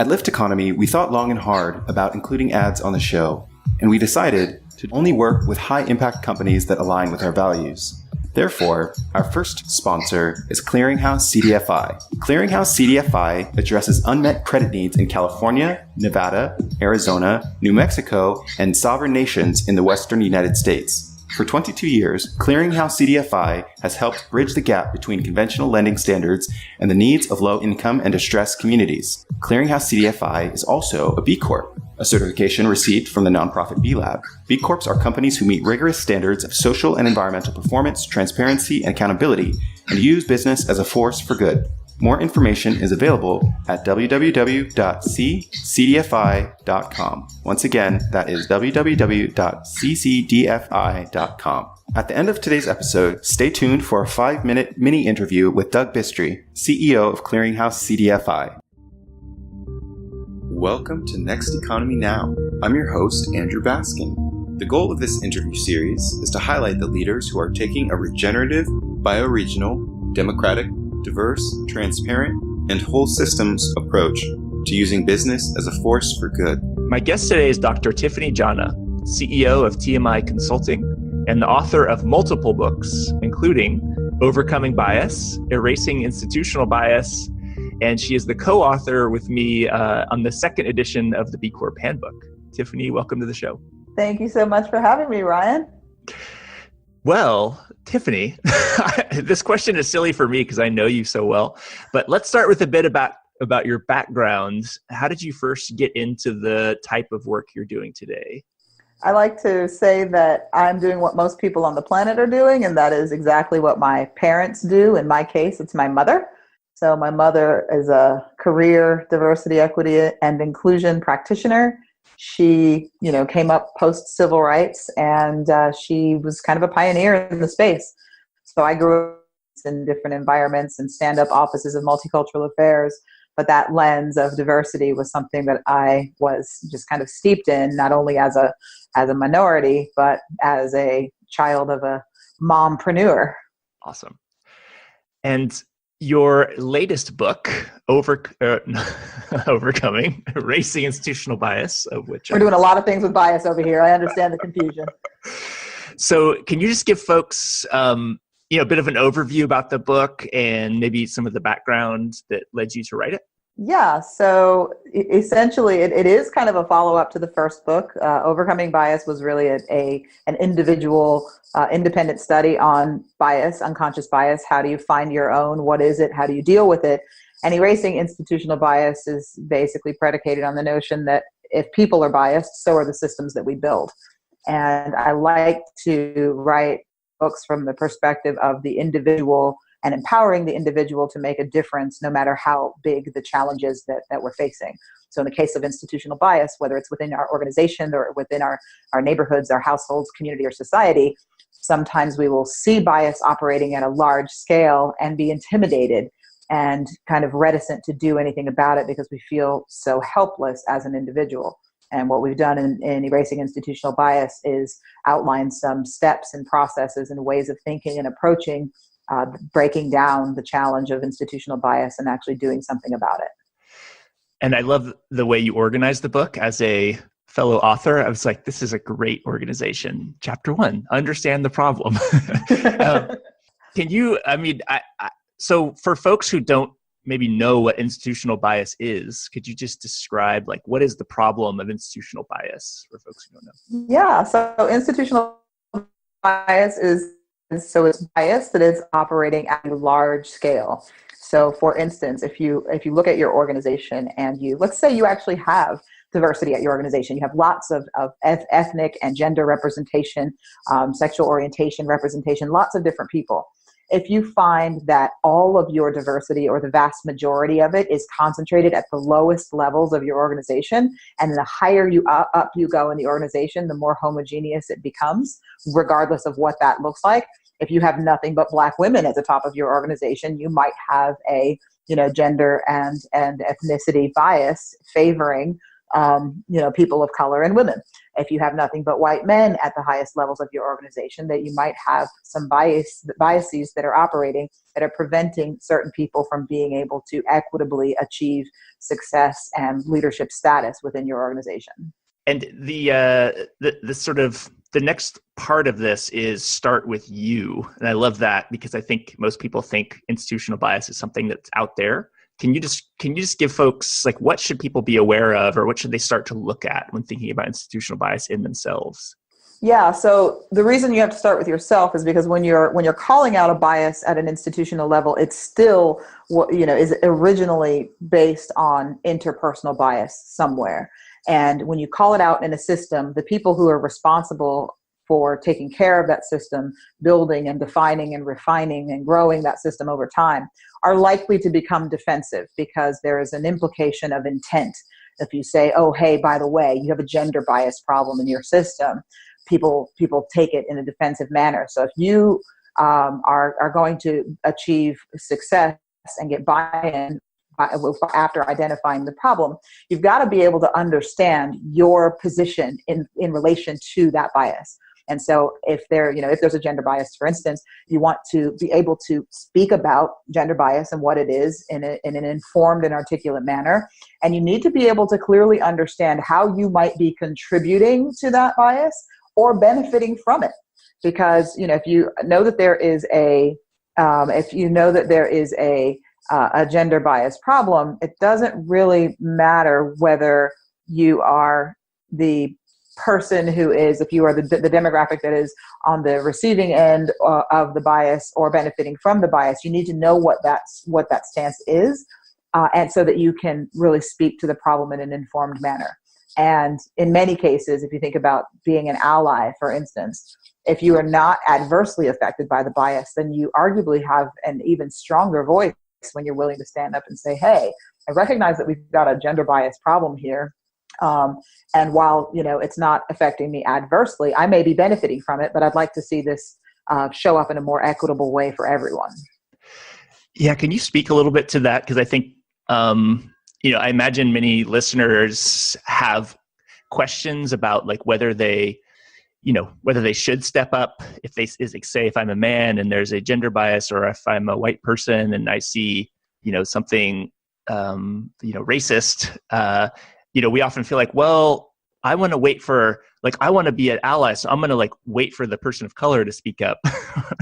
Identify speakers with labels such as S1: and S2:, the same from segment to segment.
S1: At Lyft Economy, we thought long and hard about including ads on the show, and we decided to only work with high-impact companies that align with our values. Therefore, our first sponsor is Clearinghouse Cdfi. Clearinghouse Cdfi addresses unmet credit needs in California, Nevada, Arizona, New Mexico, and sovereign nations in the western United States. For 22 years, Clearinghouse Cdfi has helped bridge the gap between conventional lending standards and the needs of low-income and distressed communities. Clearinghouse Cdfi is also a B Corp, a certification received from the nonprofit B Lab. B Corps are companies who meet rigorous standards of social and environmental performance, transparency, and accountability, and use business as a force for good. More information is available at www.ccdfi.com. Once again, that is www.ccdfi.com. At the end of today's episode, stay tuned for a 5-minute mini interview with Doug Bistry, CEO of Clearinghouse Cdfi. Welcome to Next Economy Now. I'm your host, Andrew Baskin. The goal of this interview series is to highlight the leaders who are taking a regenerative, bioregional, democratic, diverse, transparent, and whole systems approach to using business as a force for good.
S2: My guest today is Dr. Tiffany Jana, CEO of TMI Consulting and the author of multiple books, including Overcoming Bias, Erasing Institutional Bias, and she is the co-author with me on the second edition of the B Corp Handbook. Tiffany, welcome to the show.
S3: Thank you so much for having me, Ryan.
S2: Well, Tiffany, this question is silly for me because I know you so well, but let's start with a bit about your background. How did you first get into the type of work you're doing today?
S3: I like to say that I'm doing what most people on the planet are doing, and that is exactly what my parents do. In my case, it's my mother. So my mother is a career diversity, equity, and inclusion practitioner. She, came up post-civil rights, and she was kind of a pioneer in the space. So I grew up in different environments and stand-up offices of multicultural affairs, but that lens of diversity was something that I was just kind of steeped in, not only as a minority, but as a child of a mompreneur.
S2: Awesome. And your latest book, Overcoming, Erasing Institutional Bias, of which
S3: we're doing a lot of things with bias over here. I understand the confusion.
S2: So can you just give folks a bit of an overview about the book and maybe some of the background that led you to write it?
S3: Yeah, so essentially it is kind of a follow-up to the first book. Overcoming Bias was really an individual independent study on bias, unconscious bias. How do you find your own? What is it? How do you deal with it? And Erasing Institutional Bias is basically predicated on the notion that if people are biased, so are the systems that we build. And I like to write books from the perspective of the individual and empowering the individual to make a difference no matter how big the challenges that we're facing. So in the case of institutional bias, whether it's within our organization or within our neighborhoods, our households, community, or society, sometimes we will see bias operating at a large scale and be intimidated and kind of reticent to do anything about it because we feel so helpless as an individual. And what we've done in Erasing Institutional Bias is outline some steps and processes and ways of thinking and approaching breaking down the challenge of institutional bias and actually doing something about it.
S2: And I love the way you organized the book. As a fellow author, I was like, this is a great organization. Chapter 1, understand the problem. Can you, so for folks who don't maybe know what institutional bias is, could you just describe what is the problem of institutional bias for folks who don't know?
S3: Yeah, so institutional bias is it's bias that is operating at a large scale. So for instance, if you look at your organization and let's say you actually have diversity at your organization, you have lots of ethnic and gender representation, sexual orientation representation, lots of different people. If you find that all of your diversity or the vast majority of it is concentrated at the lowest levels of your organization, and the higher you up you go in the organization, the more homogeneous it becomes, regardless of what that looks like. If you have nothing but Black women at the top of your organization, you might have a gender and ethnicity bias favoring people of color and women. if you have nothing but white men at the highest levels of your organization, that you might have some biases that are operating that are preventing certain people from being able to equitably achieve success and leadership status within your organization.
S2: And the sort of the next part of this is start with you. And I love that because I think most people think institutional bias is something that's out there. Can you just give folks, like, what should people be aware of, or what should they start to look at when thinking about institutional bias in themselves?
S3: Yeah, so the reason you have to start with yourself is because when you're calling out a bias at an institutional level, it's still what is originally based on interpersonal bias somewhere. And when you call it out in a system, the people who are responsible for taking care of that system, building and defining and refining and growing that system over time, are likely to become defensive because there is an implication of intent. If you say, oh, hey, by the way, you have a gender bias problem in your system, people take it in a defensive manner. So if you are going to achieve success and get buy-in after identifying the problem, you've got to be able to understand your position in relation to that bias. And so if there's a gender bias, for instance, you want to be able to speak about gender bias and what it is in an informed and articulate manner. And you need to be able to clearly understand how you might be contributing to that bias or benefiting from it. Because, if you know that there is a gender bias problem, it doesn't really matter whether you are the person who is, if you are the demographic that is on the receiving end of the bias or benefiting from the bias. You need to know what that stance is, and so that you can really speak to the problem in an informed manner. And in many cases, if you think about being an ally, for instance, if you are not adversely affected by the bias, then you arguably have an even stronger voice when you're willing to stand up and say, hey, I recognize that we've got a gender bias problem here. And while, it's not affecting me adversely, I may be benefiting from it, but I'd like to see this show up in a more equitable way for everyone.
S2: Yeah. Can you speak a little bit to that? Because I think, I imagine many listeners have questions about like whether they should step up if I'm a man and there's a gender bias, or if I'm a white person and I see, something, racist, we often feel like, well, I want to wait for, I want to be an ally. So I'm going to wait for the person of color to speak up,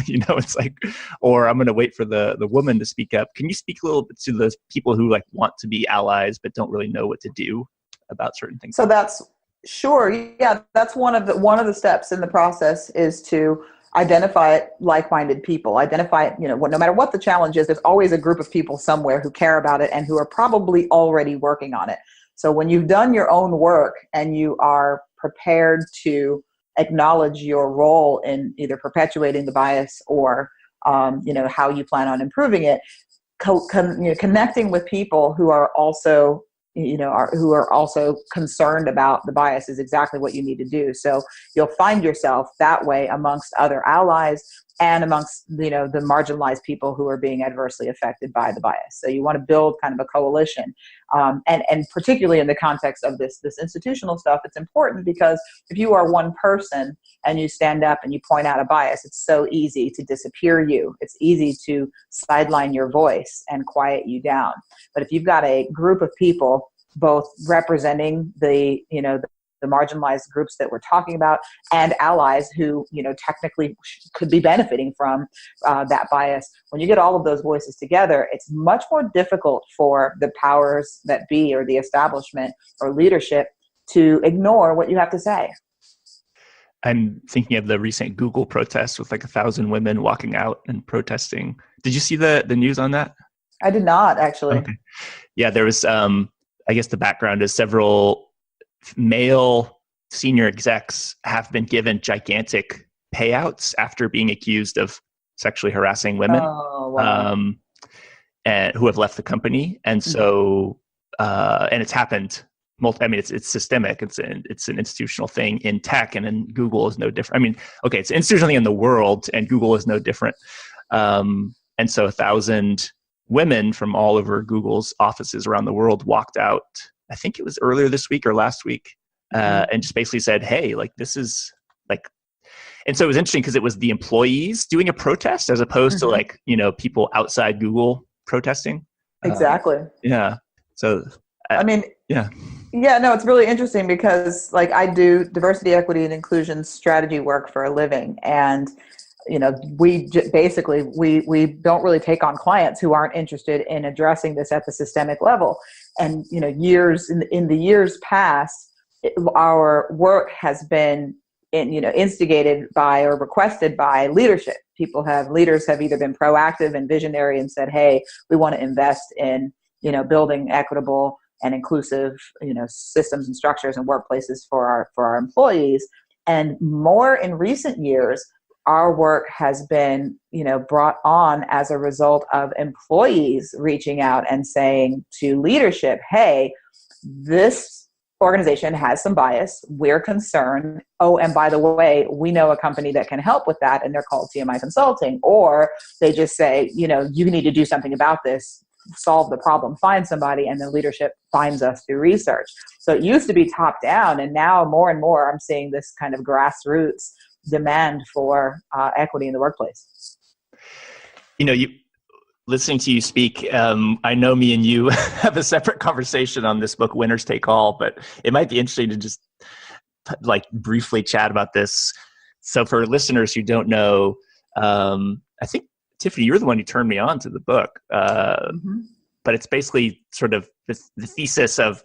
S2: it's like, or I'm going to wait for the woman to speak up. Can you speak a little bit to those people who want to be allies, but don't really know what to do about certain things?
S3: So that's sure. Yeah. That's one of the steps in the process is to identify like-minded people, identify, no matter what the challenge is, there's always a group of people somewhere who care about it and who are probably already working on it. So when you've done your own work and you are prepared to acknowledge your role in either perpetuating the bias or, how you plan on improving it, connecting with people who are also, who are also concerned about the bias is exactly what you need to do. So you'll find yourself that way amongst other allies and amongst, the marginalized people who are being adversely affected by the bias. So you want to build kind of a coalition. And particularly in the context of this institutional stuff, it's important because if you are one person and you stand up and you point out a bias, it's so easy to disappear you. It's easy to sideline your voice and quiet you down. But if you've got a group of people, both representing the marginalized groups that we're talking about and allies who, technically could be benefiting from that bias. When you get all of those voices together, it's much more difficult for the powers that be or the establishment or leadership to ignore what you have to say.
S2: I'm thinking of the recent Google protests with 1,000 women walking out and protesting. Did you see the news on that?
S3: I did not, actually.
S2: Okay. Yeah, there was, I guess the background is several male senior execs have been given gigantic payouts after being accused of sexually harassing women, and who have left the company. And so, and it's happened. It's systemic. It's an institutional thing in tech, and then Google is no different. It's an institutional thing in the world, and Google is no different. And so 1,000 women from all over Google's offices around the world walked out. I think it was earlier this week or last week, and just basically said, hey, like this is like, and so it was interesting because it was the employees doing a protest as opposed to like, people outside Google protesting.
S3: Exactly.
S2: Yeah. So,
S3: I mean,
S2: yeah.
S3: Yeah, no, it's really interesting because like I do diversity, equity, and inclusion strategy work for a living. And, we don't really take on clients who aren't interested in addressing this at the systemic level. And, years in the years past, our work has been instigated by or requested by leadership. Leaders have either been proactive and visionary and said, hey, we want to invest in, building equitable and inclusive, systems and structures and workplaces for our employees. And more in recent years, our work has been, brought on as a result of employees reaching out and saying to leadership, hey, this organization has some bias. We're concerned. Oh, and by the way, we know a company that can help with that, and they're called TMI Consulting. Or they just say, you need to do something about this. Solve the problem, find somebody, and then leadership finds us through research. So it used to be top down, and now more and more I'm seeing this kind of grassroots demand for equity in the workplace.
S2: Listening to you speak, I know me and you have a separate conversation on this book, Winners Take All, but it might be interesting to just like briefly chat about this. So for listeners who don't know, I think Tiffany, you're the one who turned me on to the book. But it's basically sort of the thesis of,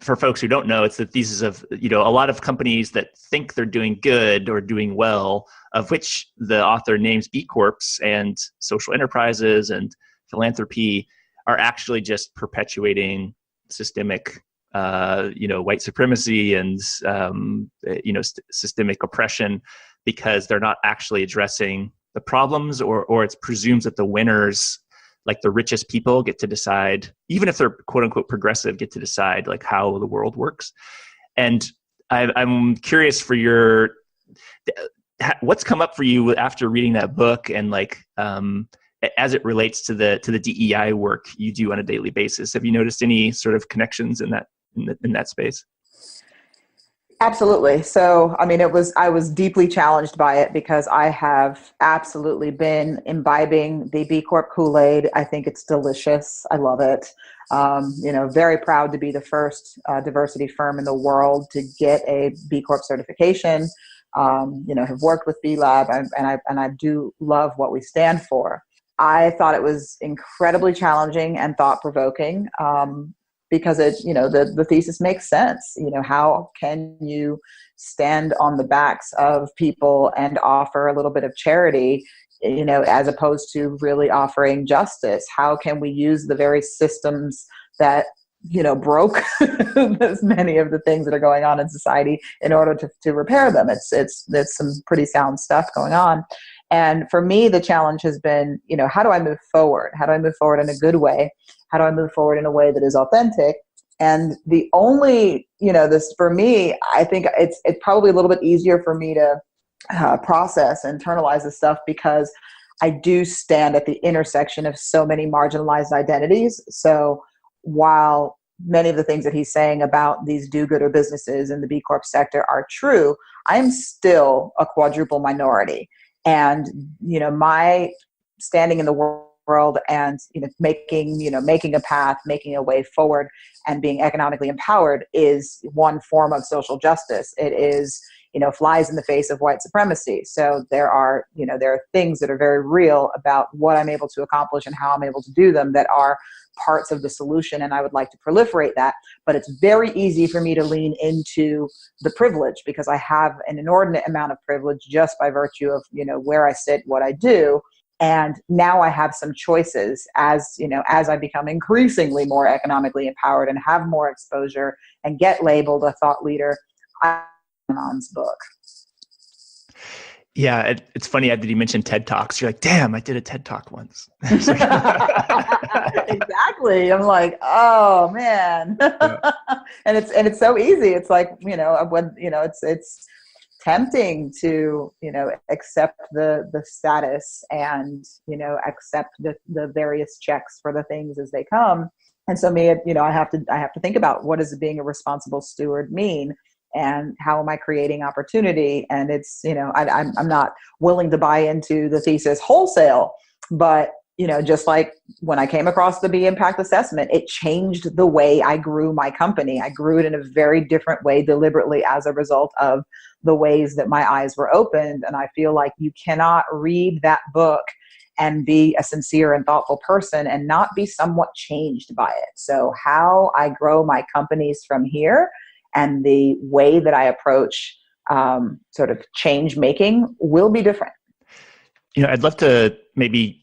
S2: for folks who don't know, it's the thesis of, a lot of companies that think they're doing good or doing well, of which the author names B Corps and social enterprises and philanthropy, are actually just perpetuating systemic, white supremacy and, systemic oppression, because they're not actually addressing the problems, or it presumes that the winners, like the richest people, get to decide, even if they're quote unquote progressive, get to decide like how the world works. And I'm curious for what's come up for you after reading that book, and like as it relates to the DEI work you do on a daily basis. Have you noticed any sort of connections in that space?
S3: Absolutely. So, I mean, I was deeply challenged by it because I have absolutely been imbibing the B Corp Kool-Aid. I think it's delicious. I love it. Very proud to be the first diversity firm in the world to get a B Corp certification. Have worked with B Lab, and I do love what we stand for. I thought it was incredibly challenging and thought-provoking. Because the thesis makes sense. How can you stand on the backs of people and offer a little bit of charity, as opposed to really offering justice? How can we use the very systems that, broke as many of the things that are going on in society in order to repair them? There's some pretty sound stuff going on. And for me, the challenge has been, how do I move forward? How do I move forward in a good way? How do I move forward in a way that is authentic? And the only, this for me, I think it's probably a little bit easier for me to process, internalize this stuff, because I do stand at the intersection of so many marginalized identities. So while many of the things that he's saying about these do-gooder businesses in the B Corp sector are true, I'm still a quadruple minority. And, my standing in the world and, making a path, making a way forward and being economically empowered is one form of social justice. It is, flies in the face of white supremacy. So there are things that are very real about what I'm able to accomplish and how I'm able to do them that are parts of the solution. And I would like to proliferate that. But it's very easy for me to lean into the privilege because I have an inordinate amount of privilege just by virtue of, where I sit, what I do. And now I have some choices as I become increasingly more economically empowered and have more exposure and get labeled a thought leader. On's book.
S2: Yeah, it's funny that you mentioned TED Talks. You're like, damn, I did a TED Talk once.
S3: Exactly. I'm like, oh man. Yeah. and it's so easy. It's like, it's tempting to, accept the status and, accept the various checks for the things as they come. And so I have to think about, what does being a responsible steward mean? And how am I creating opportunity? And it's, I'm not willing to buy into the thesis wholesale, but, just like when I came across the B impact assessment, it changed the way I grew my company. I grew it in a very different way deliberately as a result of the ways that my eyes were opened. And I feel like you cannot read that book and be a sincere and thoughtful person and not be somewhat changed by it. So how I grow my companies from here and the way that I approach sort of change making will be different.
S2: I'd love to maybe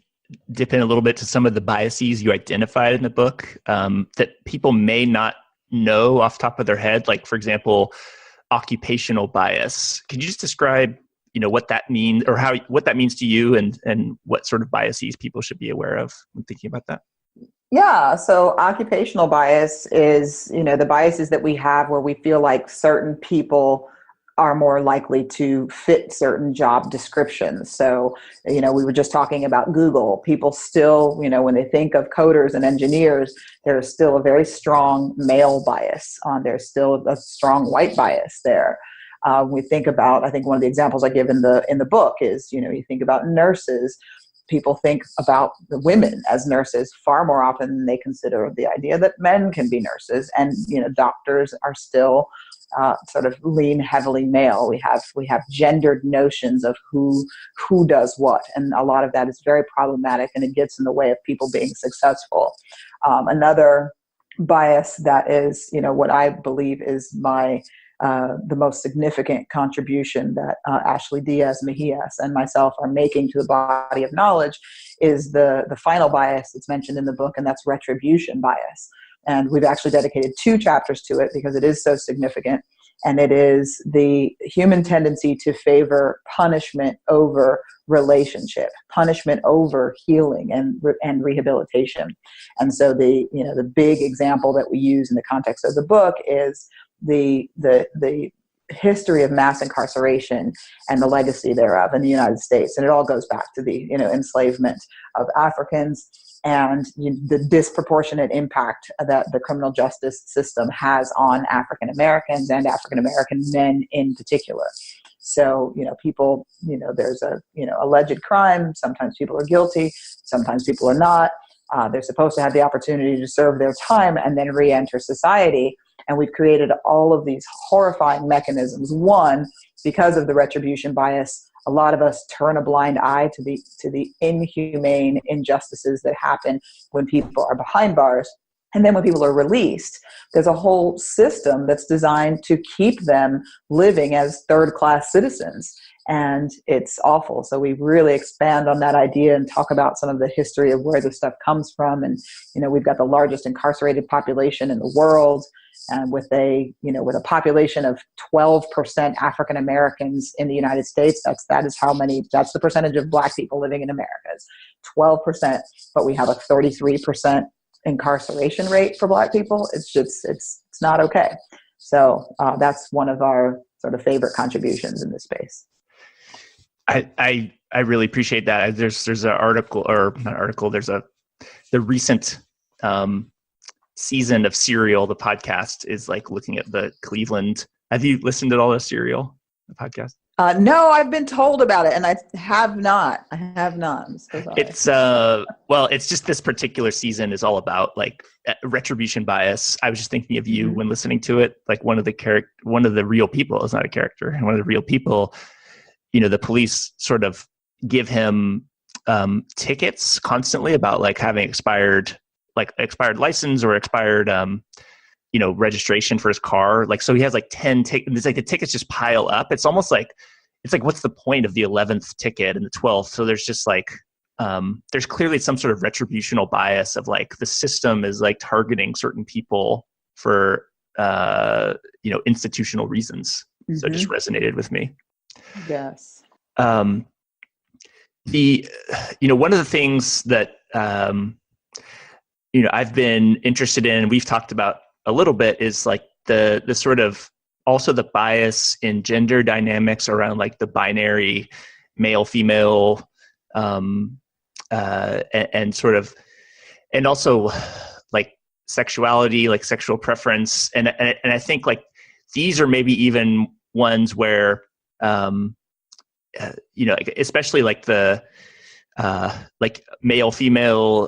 S2: dip in a little bit to some of the biases you identified in the book that people may not know off the top of their head. Like, for example, occupational bias. Could you just describe, what that means, or what that means to you, and what sort of biases people should be aware of when thinking about that?
S3: Yeah. So occupational bias is, the biases that we have where we feel like certain people are more likely to fit certain job descriptions. So, we were just talking about Google. People still, when they think of coders and engineers, there's still a very strong male bias. There's still a strong white bias there. We think about, I think one of the examples I give in the book is, you think about nurses. People think about the women as nurses far more often than they consider the idea that men can be nurses. And, doctors are still sort of lean heavily male. We have gendered notions of who does what, and a lot of that is very problematic, and it gets in the way of people being successful. Another bias that is, what I believe is the most significant contribution that Ashley Diaz Mejias and myself are making to the body of knowledge is the final bias that's mentioned in the book, and that's retribution bias. And we've actually dedicated 2 chapters to it because it is so significant. And it is the human tendency to favor punishment over relationship, punishment over healing and rehabilitation. And so the big example that we use in the context of the book is the history of mass incarceration and the legacy thereof in the United States. And it all goes back to the enslavement of Africans and the disproportionate impact that the criminal justice system has on African Americans and African American men in particular. So, people, there's a, alleged crime. Sometimes people are guilty. Sometimes people are not. They're supposed to have the opportunity to serve their time and then re-enter society. And we've created all of these horrifying mechanisms. One, because of the retribution bias, a lot of us turn a blind eye to the inhumane injustices that happen when people are behind bars. And then when people are released, there's a whole system that's designed to keep them living as third-class citizens. And it's awful. So we really expand on that idea and talk about some of the history of where this stuff comes from. And, we've got the largest incarcerated population in the world. And with a population of 12% African Americans in the United States, that's the percentage of Black people living in America is 12%. But we have a 33% incarceration rate for Black people. It's not okay. So that's one of our sort of favorite contributions in this space.
S2: I really appreciate that. There's an article, or not an article. The recent season of Serial, the podcast, is like looking at the Cleveland. Have you listened to all of Serial, the podcast?
S3: No, I've been told about it, and I have not. I'm so sorry.
S2: It's just this particular season is all about like retribution bias. I was just thinking of you when listening to it. Like one of the real people is not a character, and one of the real people, the police sort of give him tickets constantly about like having expired license or expired registration for his car. Like, so he has like 10 tickets. It's like the tickets just pile up. It's almost like, what's the point of the 11th ticket and the 12th? So there's just like, there's clearly some sort of retributional bias of like the system is like targeting certain people for, institutional reasons. Mm-hmm. So it just resonated with me.
S3: Yes.
S2: One of the things that, I've been interested in, and we've talked about a little bit, is like the sort of also the bias in gender dynamics around like the binary male, female, and sort of, and also like sexuality, like sexual preference. And I think like these are maybe even ones where, especially like the, like male, female,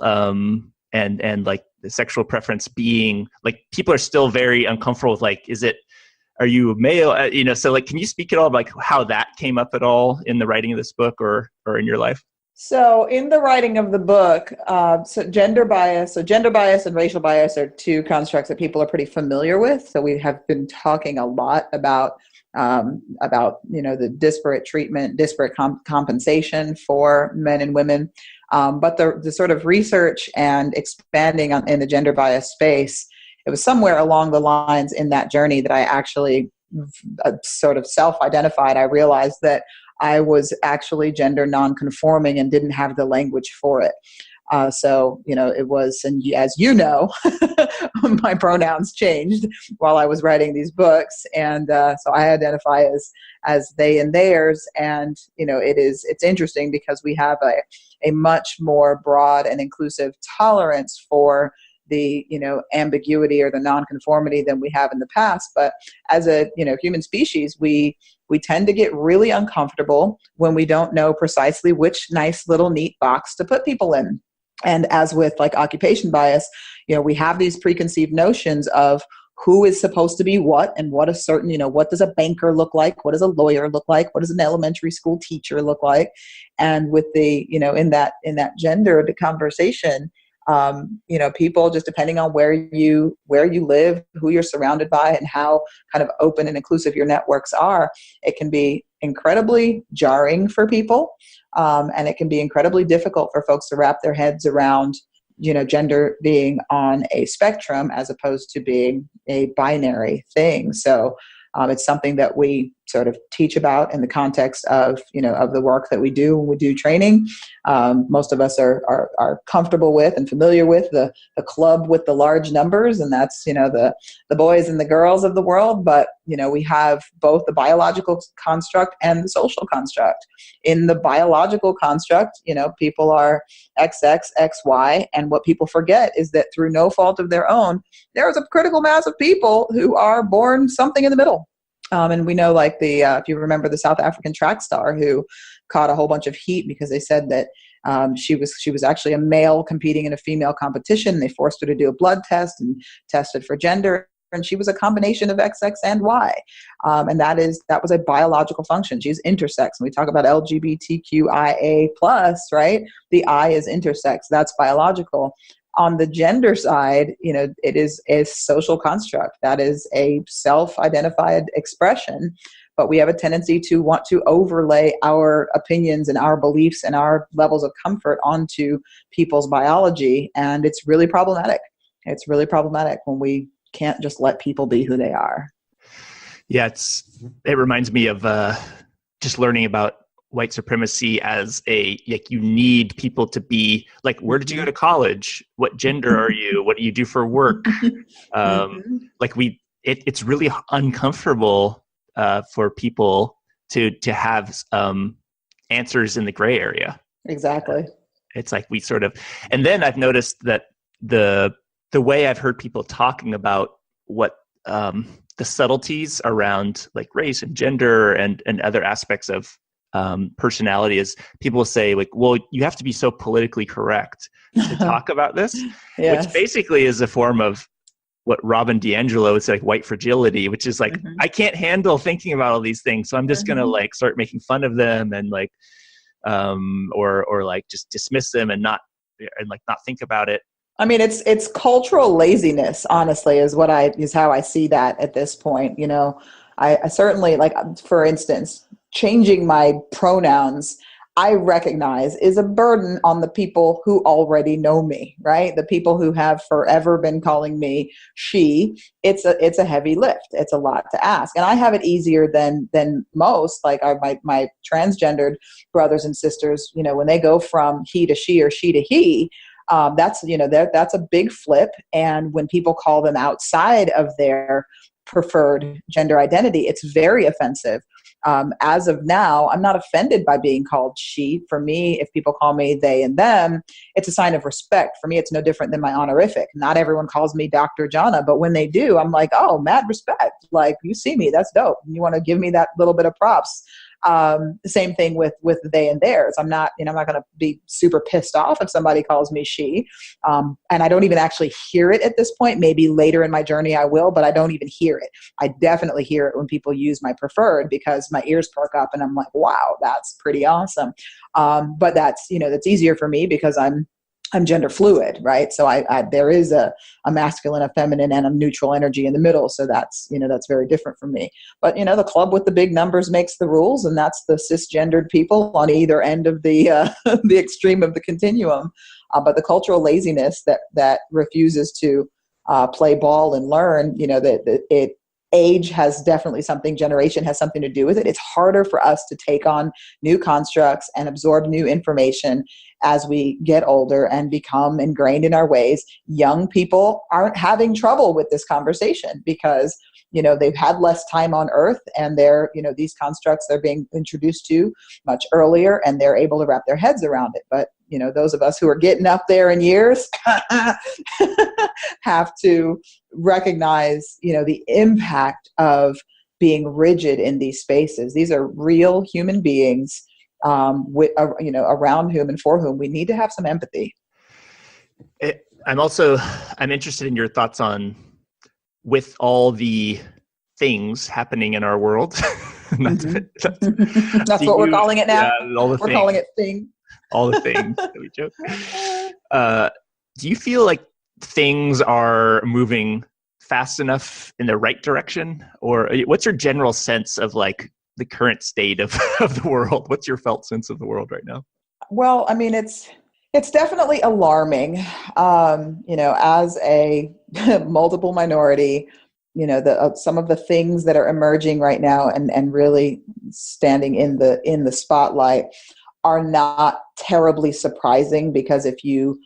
S2: and like the sexual preference being like, people are still very uncomfortable with like, are you a male? So like, can you speak at all about like how that came up at all in the writing of this book or in your life?
S3: So in the writing of the book, gender bias and racial bias are two constructs that people are pretty familiar with. So we have been talking a lot about the disparate treatment, disparate compensation for men and women. But the sort of research and expanding in the gender bias space, it was somewhere along the lines in that journey that I actually sort of self-identified. I realized that I was actually gender non-conforming and didn't have the language for it. So it was, and as you know, my pronouns changed while I was writing these books. And so I identify as they and theirs. And, it's interesting because we have a much more broad and inclusive tolerance for the, ambiguity or the nonconformity than we have in the past. But as a, human species, we tend to get really uncomfortable when we don't know precisely which nice little neat box to put people in. And as with like occupation bias, we have these preconceived notions of who is supposed to be what and what a certain, what does a banker look like? What does a lawyer look like? What does an elementary school teacher look like? And with the, in that gendered conversation, people, just depending on where you live, who you're surrounded by, and how kind of open and inclusive your networks are, it can be incredibly jarring for people. And it can be incredibly difficult for folks to wrap their heads around, gender being on a spectrum as opposed to being a binary thing. So it's something that we sort of teach about in the context of, of the work that we do when we do training. Most of us are comfortable with and familiar with the club with the large numbers, and that's, the boys and the girls of the world. But, we have both the biological construct and the social construct. In the biological construct, people are XX, XY, and what people forget is that through no fault of their own, there is a critical mass of people who are born something in the middle. And we know, like if you remember the South African track star who caught a whole bunch of heat because they said that she was actually a male competing in a female competition. They forced her to do a blood test and tested for gender, and she was a combination of XX and Y. And that was a biological function. She's intersex. And we talk about LGBTQIA+, right? The I is intersex. That's biological. On the gender side, it is a social construct. That is a self-identified expression, but we have a tendency to want to overlay our opinions and our beliefs and our levels of comfort onto people's biology. And it's really problematic. It's really problematic when we can't just let people be who they are.
S2: Yeah, it reminds me of just learning about white supremacy as you need people to be like, where did you go to college? What gender are you? What do you do for work? It's really uncomfortable for people to have answers in the gray area.
S3: Exactly.
S2: It's like we sort of, and then I've noticed that the way I've heard people talking about what the subtleties around like race and gender and other aspects of personality is, people will say like, well, you have to be so politically correct to talk about this,
S3: Yes.
S2: which basically is a form of what Robin DiAngelo would say, like white fragility, which is like, I can't handle thinking about all these things. So I'm just going to like start making fun of them and like, or like just dismiss them and not think about it.
S3: I mean, it's cultural laziness, honestly, is how I see that at this point. I certainly, like, for instance, changing my pronouns, I recognize is a burden on the people who already know me, right? The people who have forever been calling me she. It's a heavy lift. It's a lot to ask. And I have it easier than most, like my transgendered brothers and sisters, when they go from he to she or she to he, that's a big flip. And when people call them outside of their preferred gender identity. It's very offensive. As of now, I'm not offended by being called she. For me, if people call me they and them, it's a sign of respect. For me, it's no different than my honorific. Not everyone calls me Dr. Jana, but when they do, I'm like, oh, mad respect. Like, you see me, that's dope. You want to give me that little bit of props. The same thing with they and theirs. I'm not going to be super pissed off if somebody calls me she. And I don't even actually hear it at this point. Maybe later in my journey I will, but I don't even hear it. I definitely hear it when people use my preferred, because my ears perk up and I'm like, wow, that's pretty awesome. But that's easier for me because I'm gender fluid, right? So there is a masculine, a feminine, and a neutral energy in the middle. So that's very different from me. But, the club with the big numbers makes the rules, and that's the cisgendered people on either end of the the extreme of the continuum. But the cultural laziness that refuses to play ball and learn, age has definitely something, generation has something to do with it. It's harder for us to take on new constructs and absorb new information as we get older and become ingrained in our ways. Young people aren't having trouble with this conversation because, they've had less time on earth, and they're, these constructs they're being introduced to much earlier, and they're able to wrap their heads around it. But, those of us who are getting up there in years have to recognize, the impact of being rigid in these spaces. These are real human beings, around whom and for whom we need to have some empathy.
S2: I'm interested in your thoughts on, with all the things happening in our world. That's
S3: what we're calling it now.
S2: Yeah, we're
S3: calling it thing.
S2: All the things that we joke. Do you feel like things are moving fast enough in the right direction? Or what's your general sense of like the current state of the world? What's your felt sense of the world right now?
S3: Well, I mean, it's definitely alarming. As a multiple minority, some of the things that are emerging right now and really standing in the spotlight are not terribly surprising, because if you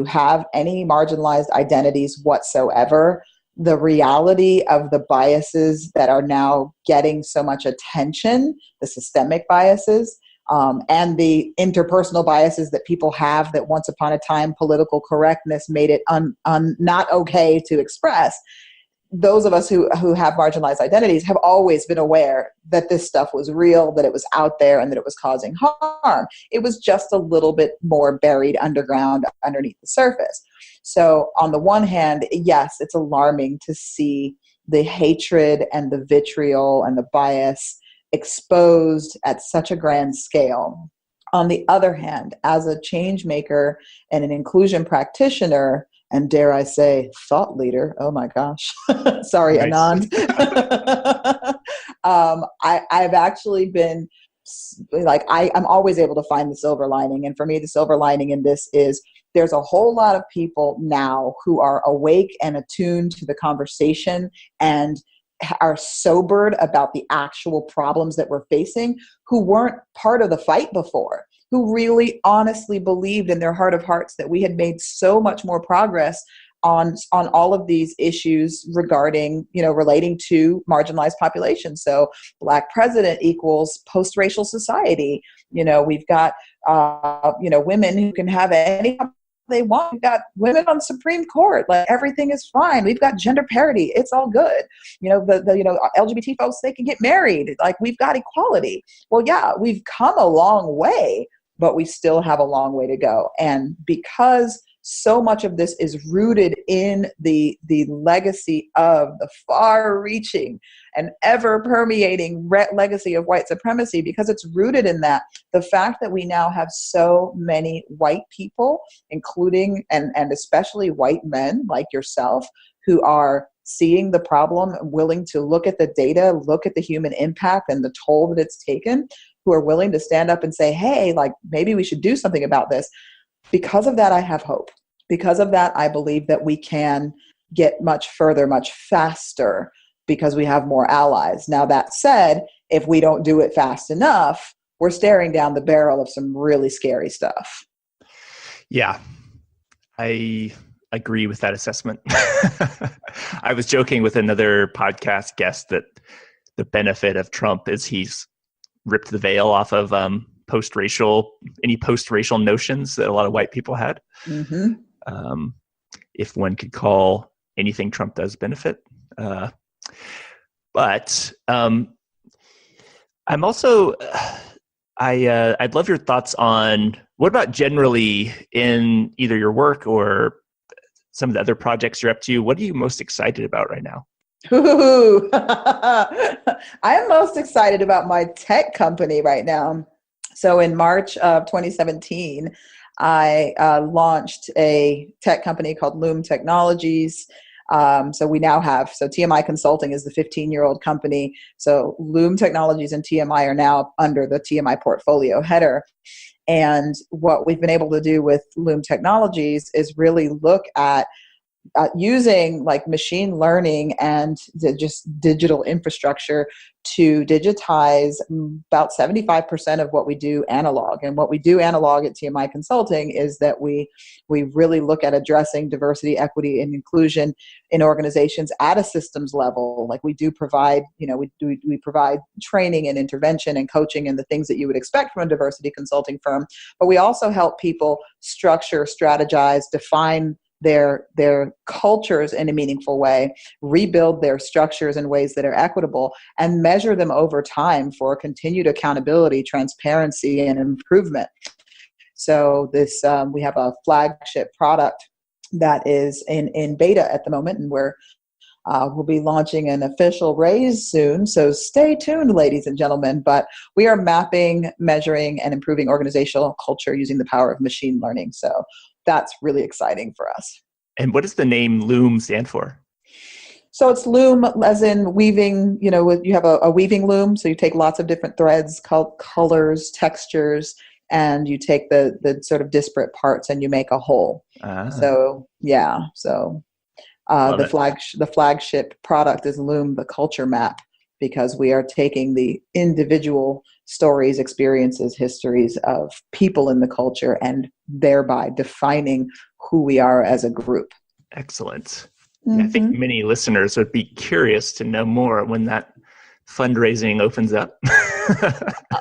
S3: have any marginalized identities whatsoever, the reality of the biases that are now getting so much attention, the systemic biases, and the interpersonal biases that people have that once upon a time political correctness made it not okay to express. Those of us who have marginalized identities have always been aware that this stuff was real, that it was out there, and that it was causing harm. It was just a little bit more buried underground underneath the surface. So on the one hand, yes, it's alarming to see the hatred and the vitriol and the bias exposed at such a grand scale. On the other hand, as a change maker and an inclusion practitioner, and dare I say, thought leader. Oh my gosh. Sorry, nice. Anand. I've actually been like, I'm always able to find the silver lining. And for me, the silver lining in this is there's a whole lot of people now who are awake and attuned to the conversation and are sobered about the actual problems that we're facing, who weren't part of the fight before, who really honestly believed in their heart of hearts that we had made so much more progress on all of these issues regarding, relating to marginalized populations. So Black president equals post-racial society. We've got, women who can have any they want. We've got women on Supreme Court. Like, everything is fine. We've got gender parity. It's all good. The LGBT folks, they can get married. Like, we've got equality. Well, yeah, we've come a long way, but we still have a long way to go. And because so much of this is rooted in the legacy of the far-reaching and ever-permeating legacy of white supremacy, because it's rooted in that, the fact that we now have so many white people, including and especially white men like yourself, who are seeing the problem, willing to look at the data, look at the human impact and the toll that it's taken, who are willing to stand up and say, hey, like, maybe we should do something about this. Because of that, I have hope. Because of that, I believe that we can get much further, much faster, because we have more allies. Now, that said, if we don't do it fast enough, we're staring down the barrel of some really scary stuff.
S2: Yeah. I agree with that assessment. I was joking with another podcast guest that the benefit of Trump is he's ripped the veil off of any post-racial notions that a lot of white people had.
S3: Mm-hmm.
S2: If one could call anything Trump does benefit. But I'm also, I'd love your thoughts on what about generally in either your work or some of the other projects you're up to. What are you most excited about right now?
S3: Ooh. I am most excited about my tech company right now. So in March of 2017, I launched a tech company called Loom Technologies. So TMI Consulting is the 15-year-old company. So Loom Technologies and TMI are now under the TMI Portfolio header. And what we've been able to do with Loom Technologies is really look at using like machine learning and just digital infrastructure to digitize about 75% of what we do analog. And what we do analog at TMI Consulting is that we really look at addressing diversity, equity, and inclusion in organizations at a systems level. Like we do provide, we provide training and intervention and coaching and the things that you would expect from a diversity consulting firm. But we also help people structure, strategize, define their cultures in a meaningful way, rebuild their structures in ways that are equitable, and measure them over time for continued accountability, transparency, and improvement. So this we have a flagship product that is in beta at the moment, and we'll be launching an official raise soon. So stay tuned, ladies and gentlemen. But we are mapping, measuring, and improving organizational culture using the power of machine learning. So that's really exciting for us.
S2: And what does the name Loom stand for?
S3: So it's loom as in weaving, you have a weaving loom. So you take lots of different threads, colors, textures, and you take the sort of disparate parts and you make a whole. So, yeah. So the flagship product is Loom, the culture map, because we are taking the individual stories, experiences, histories of people in the culture and thereby defining who we are as a group.
S2: Excellent. Mm-hmm. I think many listeners would be curious to know more when that fundraising opens up.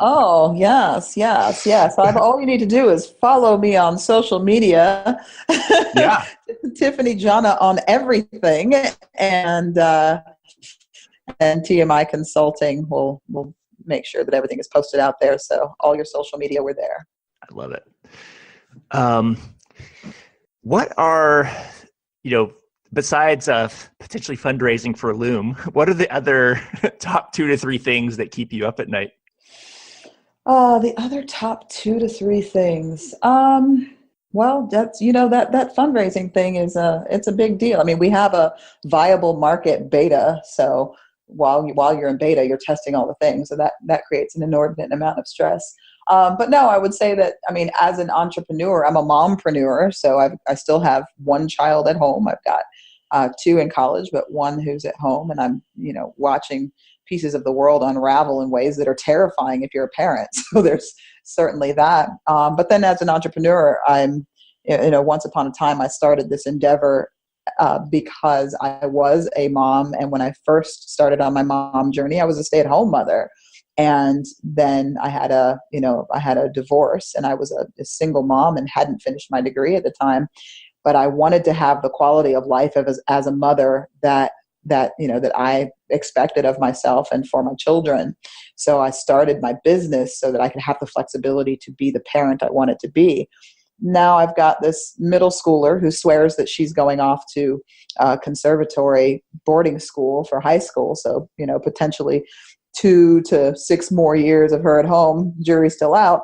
S3: Oh, yes. All you need to do is follow me on social media.
S2: Yeah.
S3: Tiffany Jana on everything. And TMI Consulting will make sure that everything is posted out there. So all your social media, we're there.
S2: I love it. What are, besides potentially fundraising for Loom, what are the other top 2 to 3 things that keep you up at night?
S3: The other top 2 to 3 things. Well, that's, that fundraising thing it's a big deal. I mean, we have a viable market beta. So while you're in beta, you're testing all the things. So that creates an inordinate amount of stress. But no, I would say that, as an entrepreneur, I'm a mompreneur. So I still have 1 child at home. I've got 2 in college, but 1 who's at home. And I'm, watching pieces of the world unravel in ways that are terrifying if you're a parent. So there's certainly that. But then as an entrepreneur, I'm, once upon a time, I started this endeavor because I was a mom. And when I first started on my mom journey, I was a stay-at-home mother. And then I had a divorce, and I was a single mom and hadn't finished my degree at the time. But I wanted to have the quality of life as a mother that I expected of myself and for my children. So I started my business so that I could have the flexibility to be the parent I wanted to be. Now I've got this middle schooler who swears that she's going off to conservatory boarding school for high school. So, potentially 2 to 6 more years of her at home, jury's still out.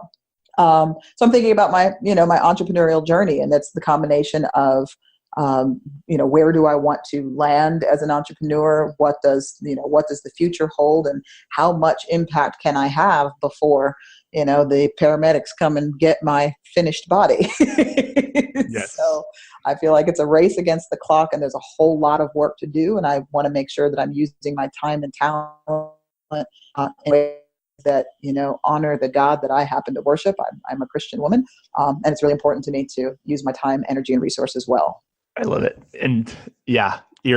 S3: So I'm thinking about my entrepreneurial journey, and that's the combination of, where do I want to land as an entrepreneur? What does the future hold, and how much impact can I have before, the paramedics come and get my finished body?
S2: Yes.
S3: So I feel like it's a race against the clock, and there's a whole lot of work to do. And I want to make sure that I'm using my time and talent in ways that, honor the God that I happen to worship. I'm a Christian woman. And it's really important to me to use my time, energy, and resources well.
S2: I love it. And yeah, we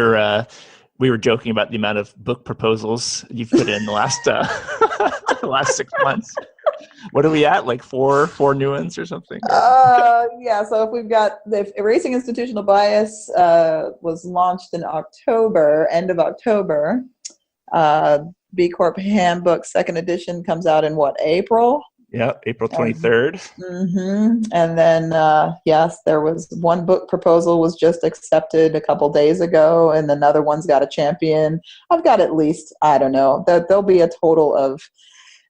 S2: were joking about the amount of book proposals you've put in the last the last 6 months. What are we at? Like four new ones or something?
S3: Yeah. So if we've got the Erasing Institutional Bias was launched in October, end of October. B Corp Handbook second edition comes out in April?
S2: Yeah, April 23rd.
S3: And then, yes, there was one book proposal was just accepted a couple days ago, and another one's got a champion. I've got at least, I don't know, there'll be a total of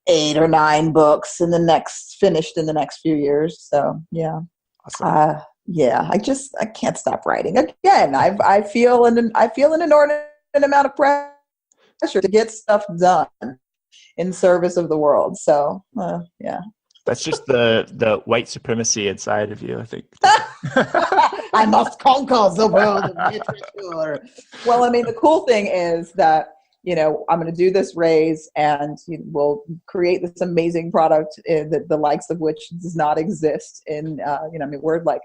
S3: 8 or 9 books finished in the next few years. So, yeah.
S2: Awesome.
S3: Yeah, I can't stop writing. Again, I feel an inordinate amount of pressure to get stuff done in service of the world. So, yeah.
S2: That's just the white supremacy inside of you, I think.
S3: I must conquer the world of literature. Well, I mean, the cool thing is that, I'm going to do this raise and we'll create this amazing product the likes of which does not exist in, we're like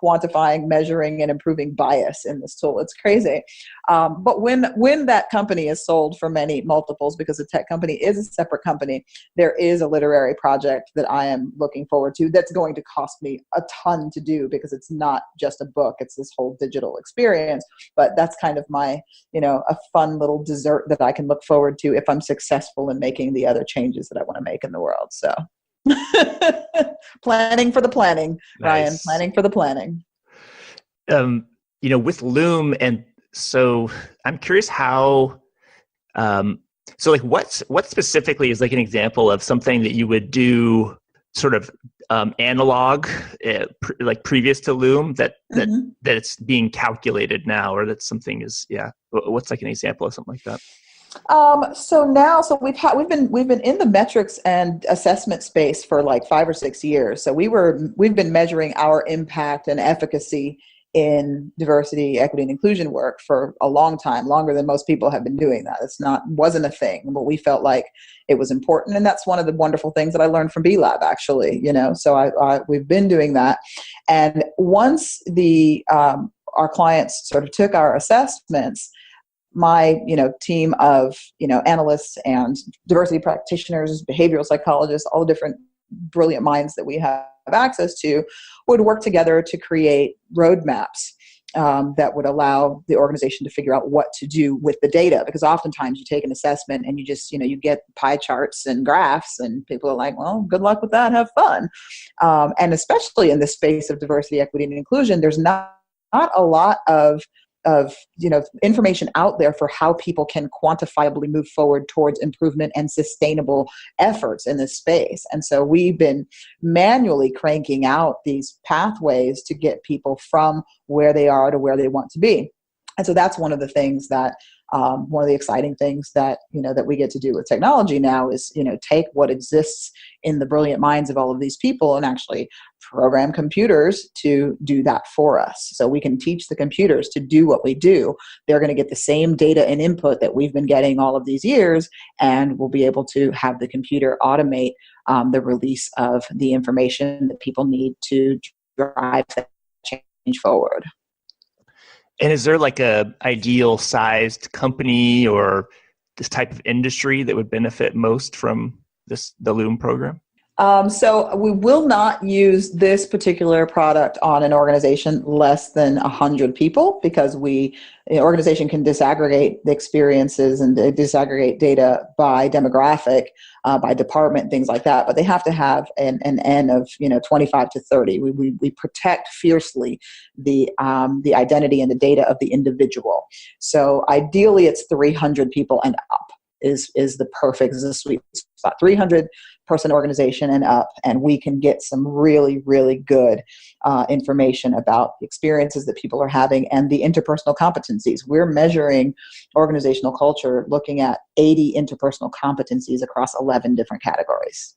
S3: quantifying, measuring, and improving bias in this tool. It's crazy. But when that company is sold for many multiples, because the tech company is a separate company, there is a literary project that I am looking forward to that's going to cost me a ton to do, because it's not just a book, it's this whole digital experience. But that's kind of my, a fun little dessert that I can look forward to if I'm successful in making the other changes that I want to make in the world. So planning for the planning,
S2: Nice.
S3: Ryan, planning for the planning.
S2: With Loom, and so I'm curious how, so like what specifically is like an example of something that you would do sort of analog, like previous to Loom, that it's being calculated now, or that something is, what's like an example of something like that?
S3: So we've been in the metrics and assessment space for like 5 or 6 years. So we've been measuring our impact and efficacy in diversity, equity, and inclusion work for a long time, longer than most people have been doing that. Wasn't a thing, but we felt like it was important. And that's one of the wonderful things that I learned from B Lab, actually, so we've been doing that. And once our clients sort of took our assessments, my team of analysts and diversity practitioners, behavioral psychologists, all the different brilliant minds that we have access to, would work together to create roadmaps that would allow the organization to figure out what to do with the data. Because oftentimes you take an assessment and you just you get pie charts and graphs, and people are like, well, good luck with that, have fun. And especially in the space of diversity, equity, and inclusion, there's not a lot of information out there for how people can quantifiably move forward towards improvement and sustainable efforts in this space. And so we've been manually cranking out these pathways to get people from where they are to where they want to be. And so that's one of the things that one of the exciting things that that we get to do with technology now is take what exists in the brilliant minds of all of these people and actually program computers to do that for us. So we can teach the computers to do what we do. They're going to get the same data and input that we've been getting all of these years, and we'll be able to have the computer automate the release of the information that people need to drive that change forward.
S2: And is there like a ideal sized company or this type of industry that would benefit most from the Loom program?
S3: So we will not use this particular product on an organization less than 100 people, because the organization can disaggregate the experiences and disaggregate data by demographic, by department, things like that. But they have to have an N of 25 to 30. We protect fiercely the identity and the data of the individual. So ideally, it's 300 people and up is the perfect, is the sweet spot. 300 person organization and up, and we can get some really, really good information about the experiences that people are having and the interpersonal competencies. We're measuring organizational culture, looking at 80 interpersonal competencies across 11 different categories.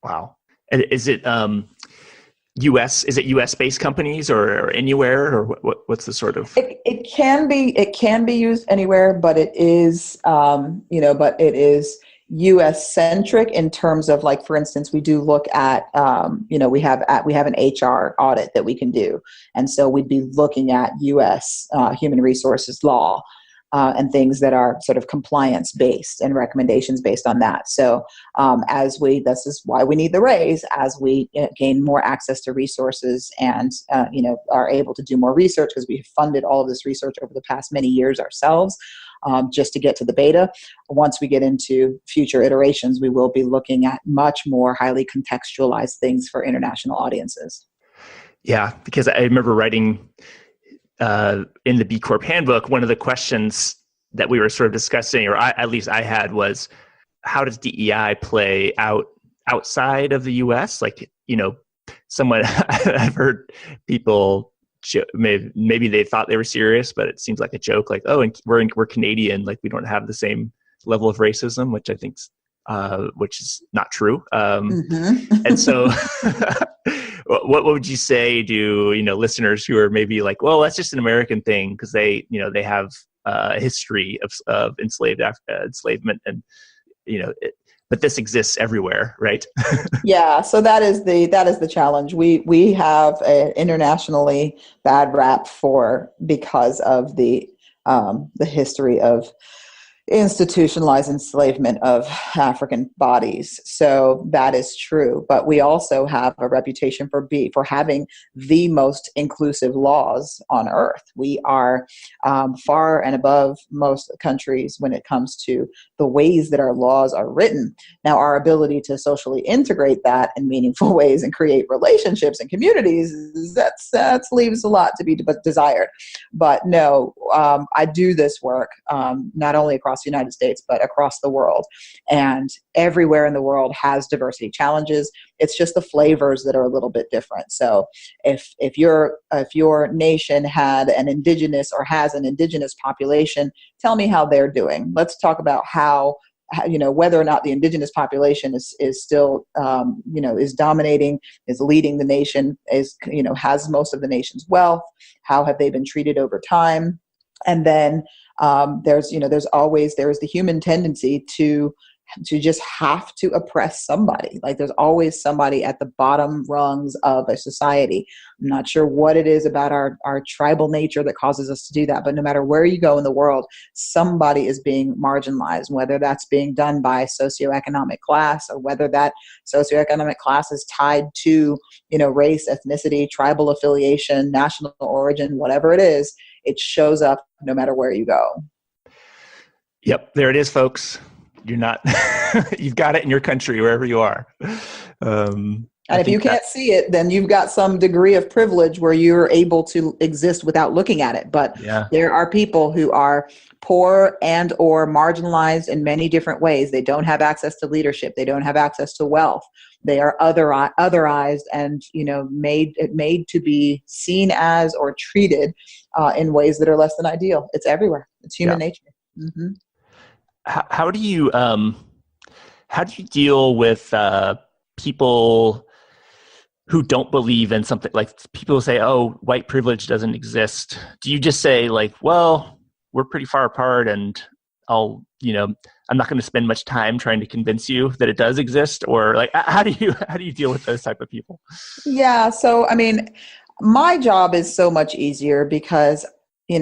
S2: Wow. And is it US based companies or anywhere, or what's the sort of?
S3: It can be used anywhere, but it is U.S. centric in terms of, like, for instance, we do look at, we have an HR audit that we can do. And so we'd be looking at U.S. Human resources law and things that are sort of compliance based and recommendations based on that. So this is why we need the raise, as we gain more access to resources and, are able to do more research, because we have funded all of this research over the past many years ourselves. Just to get to the beta. Once we get into future iterations, we will be looking at much more highly contextualized things for international audiences.
S2: Yeah, because I remember writing in the B Corp handbook, one of the questions that we were sort of discussing, or at least I had, was how does DEI play out outside of the US? Like, someone, I've heard people, maybe they thought they were serious, but it seems like a joke. Like, oh, and we're Canadian, like we don't have the same level of racism, which I think, which is not true. And so, what would you say to listeners who are maybe like, well, that's just an American thing because they have a history of enslavement, and but this exists everywhere, right?
S3: Yeah, so that is the challenge. We have an internationally bad rap because of the history of institutionalized enslavement of African bodies. So that is true. But we also have a reputation for having the most inclusive laws on earth. We are far and above most countries when it comes to the ways that our laws are written. Now, our ability to socially integrate that in meaningful ways and create relationships and communities, that leaves a lot to be desired. But no, I do this work not only across the United States, but across the world. And everywhere in the world has diversity challenges. It's just the flavors that are a little bit different. So if your nation had an indigenous or has an indigenous population, tell me how they're doing. Let's talk about how whether or not the indigenous population is still, is dominating, is leading the nation, has most of the nation's wealth. How have they been treated over time? And then there's the human tendency to just have to oppress somebody. Like, there's always somebody at the bottom rungs of a society. I'm not sure what it is about our tribal nature that causes us to do that, but no matter where you go in the world, somebody is being marginalized, whether that's being done by socioeconomic class, or whether that socioeconomic class is tied to, race, ethnicity, tribal affiliation, national origin, whatever it is. It shows up no matter where you go.
S2: Yep, there it is, folks. You're not, you've got it in your country, wherever you are.
S3: And if you can't see it, then you've got some degree of privilege where you're able to exist without looking at it. But there are people who are poor and or marginalized in many different ways. They don't have access to leadership. They don't have access to wealth. They are otherized and, made to be seen as or treated in ways that are less than ideal. It's everywhere. It's human nature. Mm-hmm.
S2: How do you deal with people who don't believe in something? Like, people say, oh, white privilege doesn't exist. Do you just say, like, well, we're pretty far apart, and I'm not going to spend much time trying to convince you that it does exist? Or, like, how do you deal with those type of people?
S3: Yeah. So, I mean, my job is so much easier because, in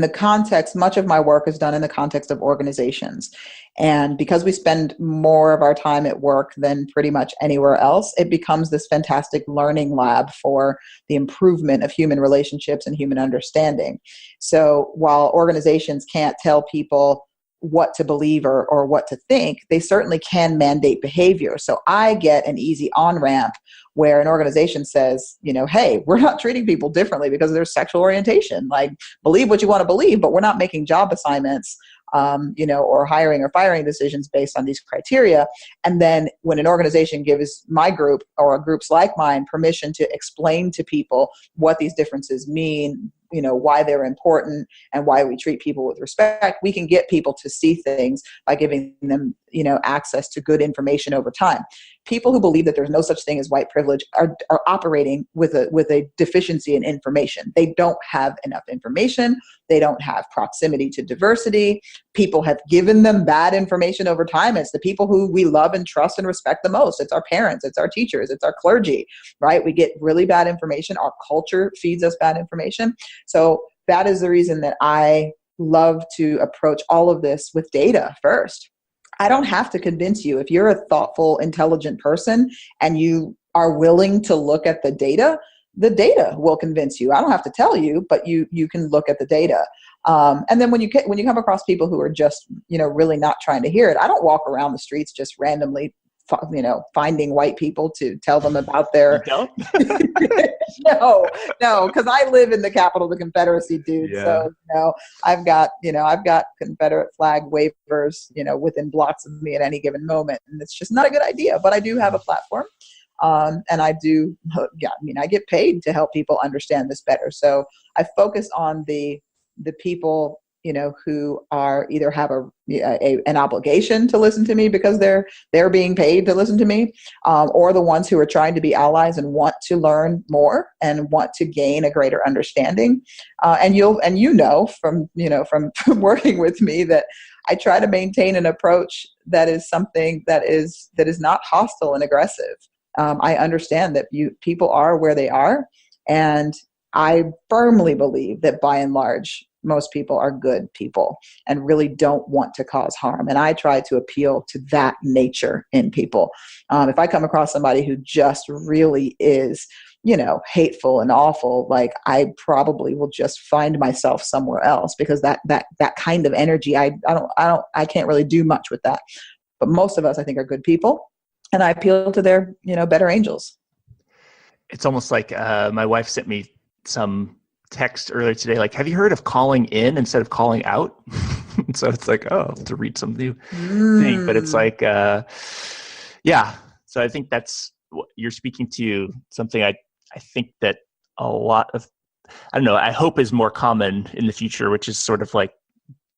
S3: the context, much of my work is done in the context of organizations. And because we spend more of our time at work than pretty much anywhere else, it becomes this fantastic learning lab for the improvement of human relationships and human understanding. So while organizations can't tell people what to believe or what to think, they certainly can mandate behavior. So I get an easy on-ramp where an organization says, hey, we're not treating people differently because of their sexual orientation. Like, believe what you want to believe, but we're not making job assignments, or hiring or firing decisions based on these criteria. And then when an organization gives my group or groups like mine permission to explain to people what these differences mean, why they're important and why we treat people with respect, we can get people to see things by giving them, access to good information over time. People who believe that there's no such thing as white privilege are operating with a deficiency in information. They don't have enough information. They don't have proximity to diversity. people have given them bad information over time. It's the people who we love and trust and respect the most. It's our parents, it's our teachers, it's our clergy, right? We get really bad information. Our culture feeds us bad information. So that is the reason that I love to approach all of this with data first. I don't have to convince you. If you're a thoughtful, intelligent person and you are willing to look at the data will convince you. I don't have to tell you, but you can look at the data. And then when you come across people who are just, really not trying to hear it, I don't walk around the streets just randomly, finding white people to tell them about their.
S2: You don't?
S3: No, because I live in the capital of the Confederacy, dude.
S2: Yeah.
S3: So I've got Confederate flag wavers, within blocks of me at any given moment, and it's just not a good idea. But I do have a platform, and I do. Yeah, I get paid to help people understand this better. So I focus on the people, who are either have an obligation to listen to me because they're being paid to listen to me, or the ones who are trying to be allies and want to learn more and want to gain a greater understanding. From working with me that I try to maintain an approach that is something that is not hostile and aggressive. I understand that people are where they are, and I firmly believe that by and large, most people are good people and really don't want to cause harm. And I try to appeal to that nature in people. If I come across somebody who just really is, hateful and awful, like I probably will just find myself somewhere else, because that kind of energy, I can't really do much with that. But most of us, I think, are good people, and I appeal to their, better angels.
S2: It's almost like my wife sent me some text earlier today, like, have you heard of calling in instead of calling out? So it's like, oh, to read some new thing, but it's like, yeah. So I think that's what you're speaking to, something I think that a lot of, I don't know, I hope is more common in the future, which is sort of like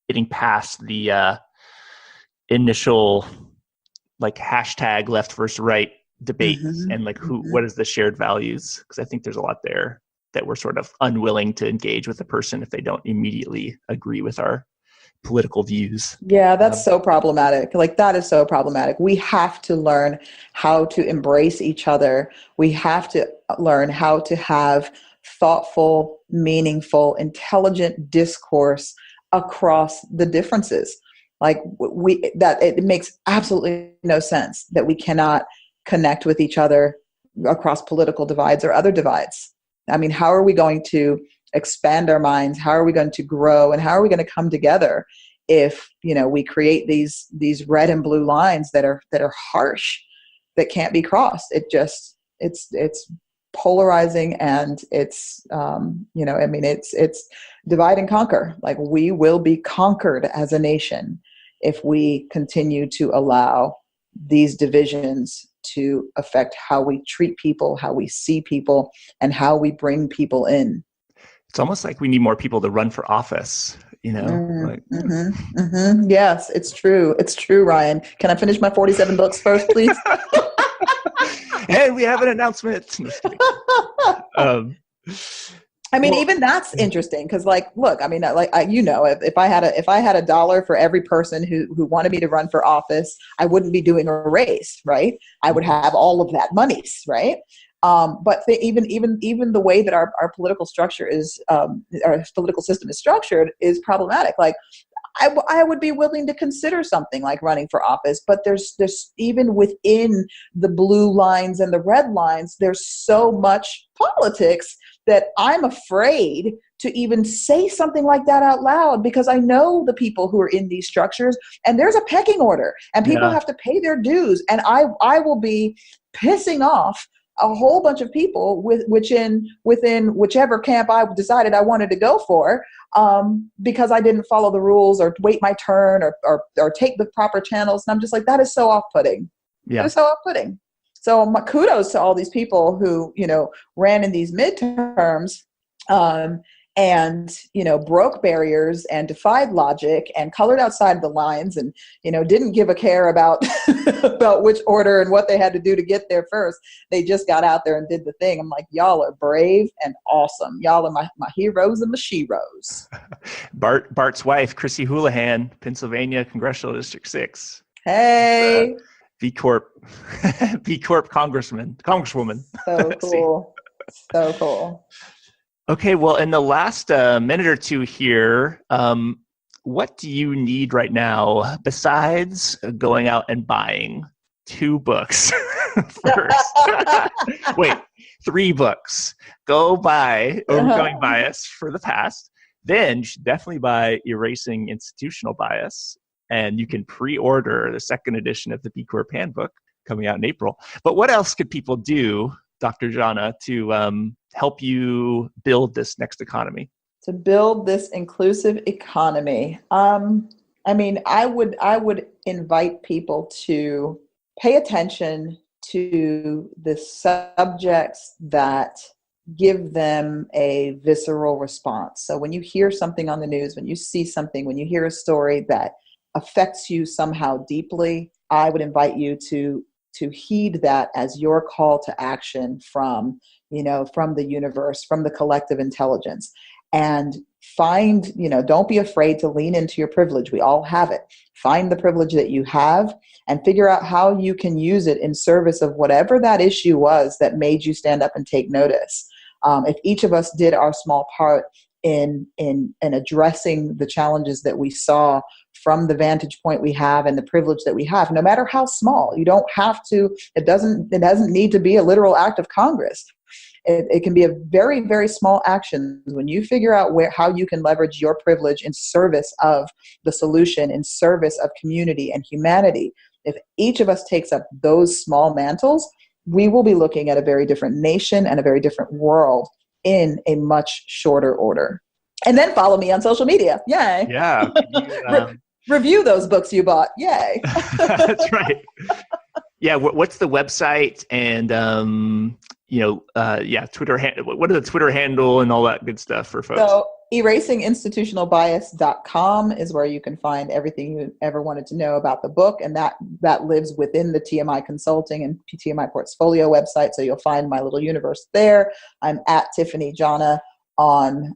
S2: getting past the initial like hashtag left versus right debates, and like what is the shared values? Because I think there's a lot there that we're sort of unwilling to engage with a person if they don't immediately agree with our political views.
S3: Yeah, that's so problematic. Like, that is so problematic. We have to learn how to embrace each other. We have to learn how to have thoughtful, meaningful, intelligent discourse across the differences. Like, it makes absolutely no sense that we cannot connect with each other across political divides or other divides. I mean, how are we going to expand our minds? How are we going to grow? And how are we going to come together if, we create these red and blue lines that are harsh, that can't be crossed? It's polarizing, and it's, it's divide and conquer. Like, we will be conquered as a nation if we continue to allow these divisions to affect how we treat people, how we see people, and how we bring people in.
S2: It's almost like we need more people to run for office,
S3: Yes, it's true. It's true, Ryan. Can I finish my 47 books first, please?
S2: And we have an announcement.
S3: Even that's interesting, because, look, if I had a dollar for every person who wanted me to run for office, I wouldn't be doing a race, right? I would have all of that money, right? But even the way that our political structure is, our political system is structured, is problematic. Like, I would be willing to consider something like running for office, but there's even within the blue lines and the red lines, there's so much politics that I'm afraid to even say something like that out loud, because I know the people who are in these structures, and there's a pecking order, and people have to pay their dues, and I will be pissing off a whole bunch of people within whichever camp I decided I wanted to go for, because I didn't follow the rules or wait my turn or take the proper channels. And I'm just like, that is so off-putting.
S2: Yeah.
S3: That is so off-putting. So kudos to all these people who, ran in these midterms, and, broke barriers and defied logic and colored outside the lines and, didn't give a care about, about which order and what they had to do to get there first. They just got out there and did the thing. I'm like, y'all are brave and awesome. Y'all are my heroes and my sheroes.
S2: Bart's wife, Chrissy Houlihan, Pennsylvania Congressional District 6.
S3: Hey.
S2: B Corp Congresswoman.
S3: So cool. So cool.
S2: Okay, well, in the last minute or two here, what do you need right now besides going out and buying 2 books first? Wait, 3 books. Go buy Overcoming Bias for the Past. Then you should definitely buy Erasing Institutional Bias. And you can pre-order the second edition of the B Corp Handbook coming out in April. But what else could people do, Dr. Jana, to help you build this next economy?
S3: To build this inclusive economy. I would invite people to pay attention to the subjects that give them a visceral response. So when you hear something on the news, when you see something, when you hear a story that affects you somehow deeply, I would invite you to heed that as your call to action from the universe, from the collective intelligence. And find, don't be afraid to lean into your privilege. We all have it. Find the privilege that you have and figure out how you can use it in service of whatever that issue was that made you stand up and take notice. If each of us did our small part in addressing the challenges that we saw from the vantage point we have and the privilege that we have, no matter how small, you don't have to, it doesn't need to be a literal act of Congress. It can be a very, very small action. When you figure out how you can leverage your privilege in service of the solution, in service of community and humanity, if each of us takes up those small mantles, we will be looking at a very different nation and a very different world in a much shorter order. And then follow me on social media. Yay.
S2: Yeah.
S3: Review those books you bought. Yay.
S2: That's right. Yeah. What's the website and, Twitter what are the Twitter handle and all that good stuff for folks?
S3: So erasinginstitutionalbias.com is where you can find everything you ever wanted to know about the book. And that lives within the TMI Consulting and TMI Portfolio website. So you'll find my little universe there. I'm at Tiffany Jana on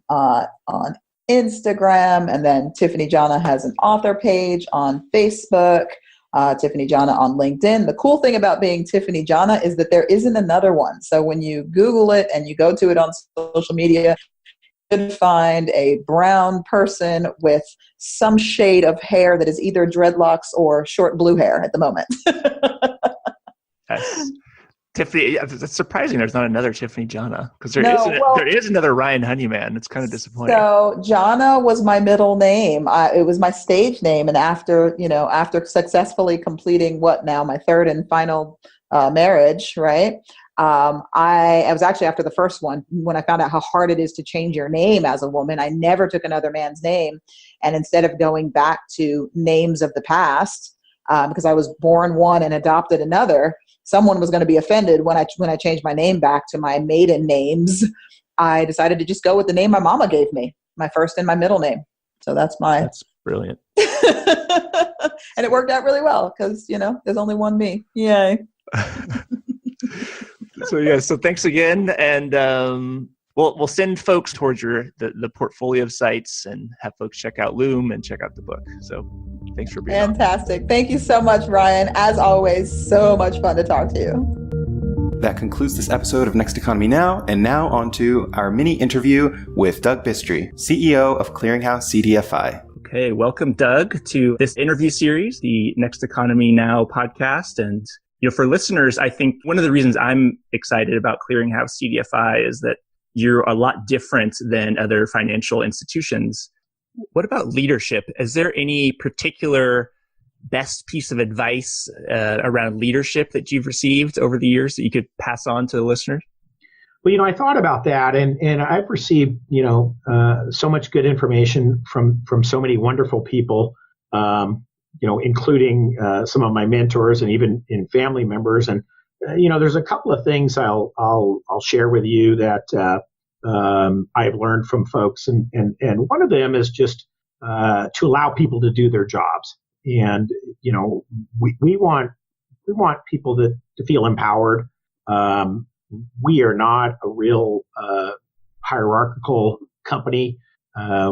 S3: Instagram. And then Tiffany Jana has an author page on Facebook. Tiffany Jana on LinkedIn. The cool thing about being Tiffany Jana is that there isn't another one. So when you Google it and you go to it on social media, you can find a brown person with some shade of hair that is either dreadlocks or short blue hair at the moment.
S2: Yes. Tiffany, it's surprising there's not another Tiffany Jana, because there is another Ryan Honeyman. It's kind of disappointing.
S3: So Jana was my middle name. It was my stage name, and after successfully completing my third and final marriage, right? I was actually after the first one when I found out how hard it is to change your name as a woman. I never took another man's name, and instead of going back to names of the past, because I was born one and adopted another. Someone was going to be offended when I changed my name back to my maiden names. I decided to just go with the name my mama gave me, my first and my middle name. So that's
S2: brilliant.
S3: And it worked out really well because, there's only one me. Yay.
S2: So thanks again. And we'll send folks towards the portfolio of sites and have folks check out Loom and check out the book. So thanks for being
S3: Fantastic. Thank you so much, Ryan. As always, so much fun to talk to you.
S1: That concludes this episode of Next Economy Now, and now on to our mini interview with Doug Bistry, CEO of Clearinghouse Cdfi.
S2: Okay, welcome, Doug, to this interview series, the Next Economy Now podcast. And for listeners, I think one of the reasons I'm excited about Clearinghouse Cdfi is that you're a lot different than other financial institutions. What about leadership? Is there any particular best piece of advice around leadership that you've received over the years that you could pass on to the listeners?
S4: Well, I thought about that, and I've received, so much good information from so many wonderful people, including some of my mentors and even in family members. And there's a couple of things I'll share with you that I've learned from folks, and one of them is just to allow people to do their jobs. And we want people to feel empowered. We are not a real hierarchical company.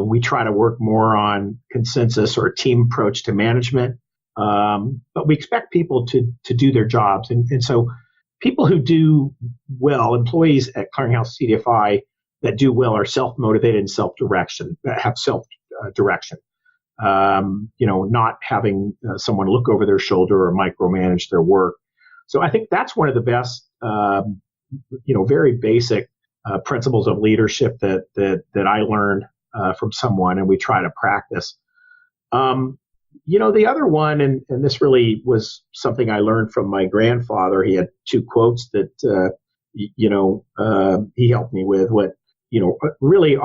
S4: We try to work more on consensus or a team approach to management. But we expect people to do their jobs. And so people who do well, employees at Clearinghouse Cdfi that do well are self-motivated and self-direction, have self-direction. Not having someone look over their shoulder or micromanage their work. So I think that's one of the best, very basic principles of leadership that I learned from someone, and we try to practice. The other one, and this really was something I learned from my grandfather. He had two quotes that he helped me with. Really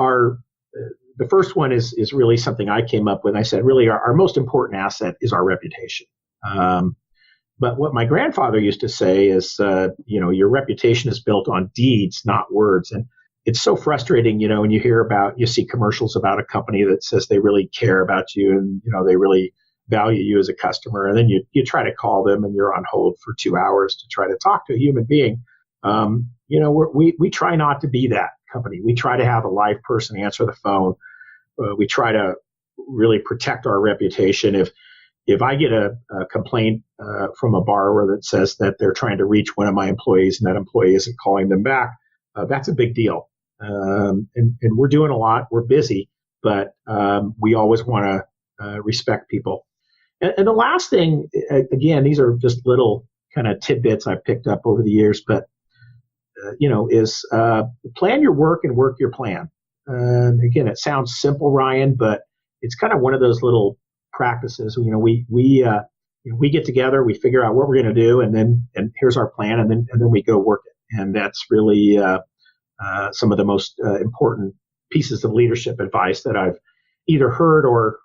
S4: the first one is really something I came up with. I said, really, our most important asset is our reputation. But what my grandfather used to say is, your reputation is built on deeds, not words. And it's so frustrating, when you see commercials about a company that says they really care about you and, they really value you as a customer. And then you try to call them and you're on hold for 2 hours to try to talk to a human being. We try not to be that company. We try to have a live person answer the phone. We try to really protect our reputation. If I get a complaint from a borrower that says that they're trying to reach one of my employees and that employee isn't calling them back, that's a big deal. And we're doing a lot. We're busy, but we always want to respect people. And the last thing, again, these are just little kind of tidbits I've picked up over the years, but is plan your work and work your plan. Again, it sounds simple, Ryan, but it's kind of one of those little practices. We get together, we figure out what we're going to do, and here's our plan, and then we go work it. And that's really some of the most important pieces of leadership advice that I've either heard or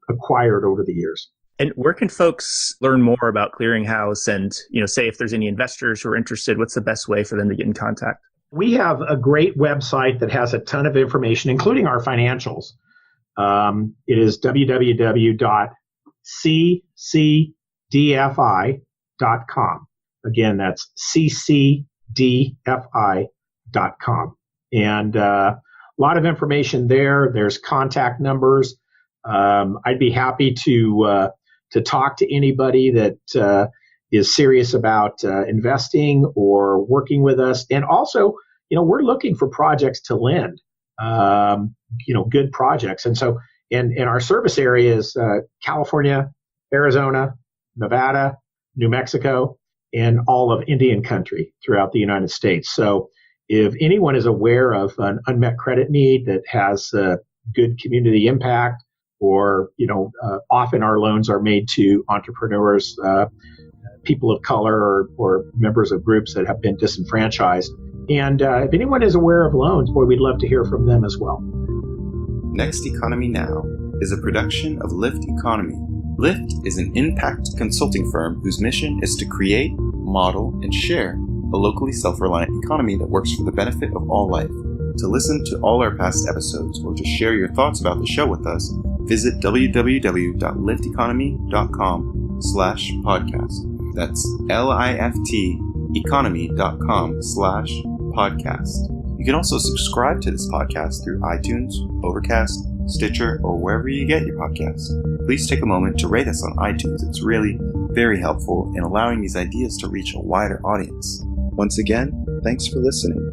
S4: acquired over the years.
S2: And where can folks learn more about Clearinghouse? And say if there's any investors who are interested, what's the best way for them to get in contact?
S4: We have a great website that has a ton of information, including our financials. It is www.cdfi.com. Again, that's ccdfi.com. And a lot of information there. There's contact numbers. I'd be happy to talk to anybody that is serious about investing or working with us. And also, we're looking for projects to lend, good projects. And so in our service areas, California, Arizona, Nevada, New Mexico, and all of Indian country throughout the United States. So if anyone is aware of an unmet credit need that has good community impact, or, often our loans are made to entrepreneurs, people of color, or members of groups that have been disenfranchised. And if anyone is aware of loans, boy, we'd love to hear from them as well.
S1: Next Economy Now is a production of Lift Economy. Lift is an impact consulting firm whose mission is to create, model, and share a locally self-reliant economy that works for the benefit of all life. To listen to all our past episodes or to share your thoughts about the show with us, visit www.lifteconomy.com/podcast. That's lifteconomy.com/podcast. You can also subscribe to this podcast through iTunes, Overcast, Stitcher, or wherever you get your podcasts. Please take a moment to rate us on iTunes. It's really very helpful in allowing these ideas to reach a wider audience. Once again, thanks for listening.